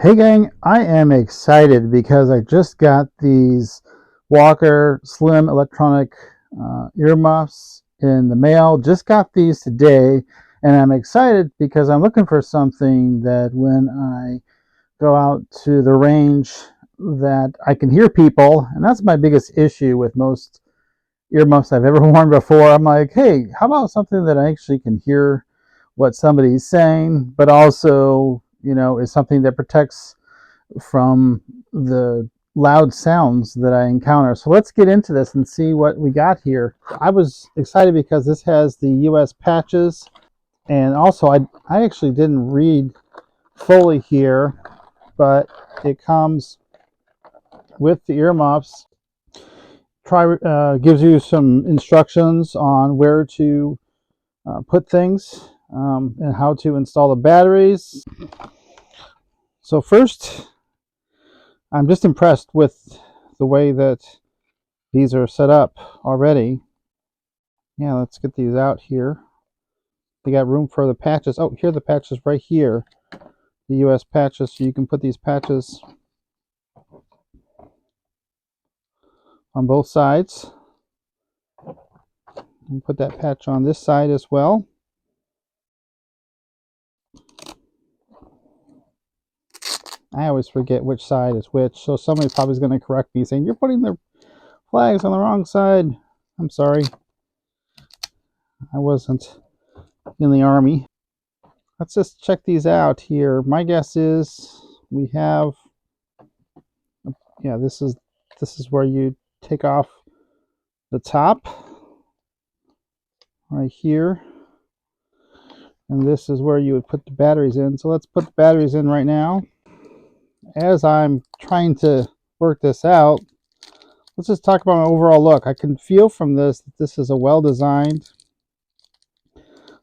Hey gang, I am excited because I just got these Walker Slim electronic earmuffs in the mail. Just got these today, and I'm excited because I'm looking for something that when I go out to the range that I can hear people, and that's my biggest issue with most earmuffs I've ever worn before. I'm like, hey, how about something that I actually can hear what somebody's saying, but also, is something that protects from the loud sounds that I encounter. So let's get into this and see what we got here. I was excited because this has the US patches, and also I actually didn't read fully here, but it comes with the earmuffs. Gives you some instructions on where to put things and how to install the batteries. So first, I'm just impressed with the way that these are set up already. Yeah, let's get these out here. They got room for the patches. Oh, here are the patches right here. The US patches, so you can put these patches on both sides. And put that patch on this side as well. I always forget which side is which, so somebody probably is going to correct me saying, you're putting the flags on the wrong side. I'm sorry. I wasn't in the Army. Let's just check these out here. My guess is we have, yeah, this is where you take off the top right here, and this is where you would put the batteries in. So let's put the batteries in right now. As I'm trying to work this out, let's just talk about my overall look. I can feel from this that this is a well-designed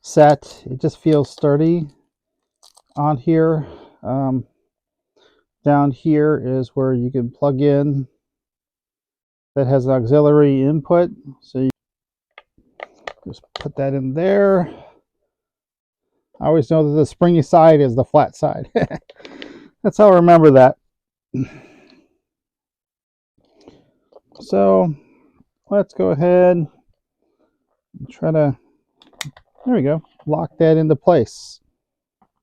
set. It just feels sturdy on here. Down here is where you can plug in. That has an auxiliary input, so you just put that in there. I always know that the springy side is the flat side. That's how I remember that. So let's go ahead and try to, there we go, lock that into place.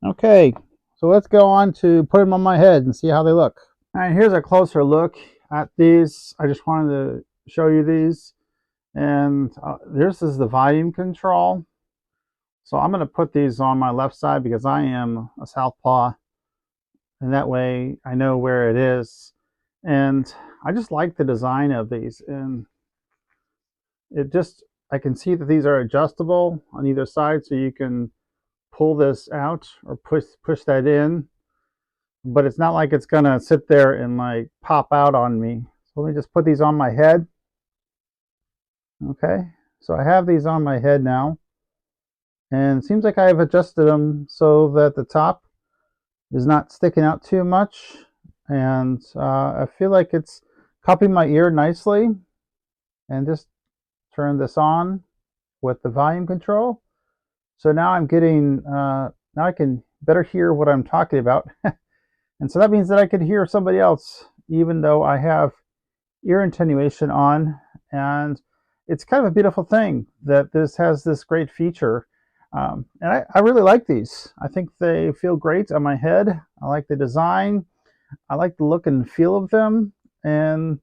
Okay, so let's go on to put them on my head and see how they look. All right, here's a closer look at these. I just wanted to show you these. And this is the volume control. So I'm going to put these on my left side because I am a southpaw, and that way I know where it is. And I just like the design of these, and I can see that these are adjustable on either side, so you can pull this out or push that in, but it's not like it's gonna sit there and like pop out on me. So let me just put these on my head. Okay, so I have these on my head now, and it seems like I've adjusted them so that the top is not sticking out too much, and I feel like it's cupping my ear nicely. And just turn this on with the volume control. So now I'm getting, now I can better hear what I'm talking about. And so that means that I can hear somebody else, even though I have ear attenuation on. And it's kind of a beautiful thing that this has this great feature. And I really like these. I think they feel great on my head. I like the design. I like the look and feel of them. And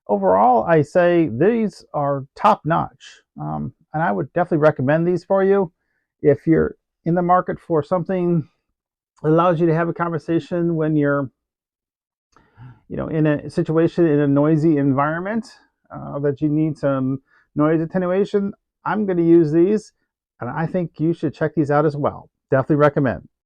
overall, I say these are top notch. And I would definitely recommend these for you if you're in the market for something that allows you to have a conversation when you're, in a situation in a noisy environment that you need some noise attenuation. I'm going to use these, and I think you should check these out as well. Definitely recommend.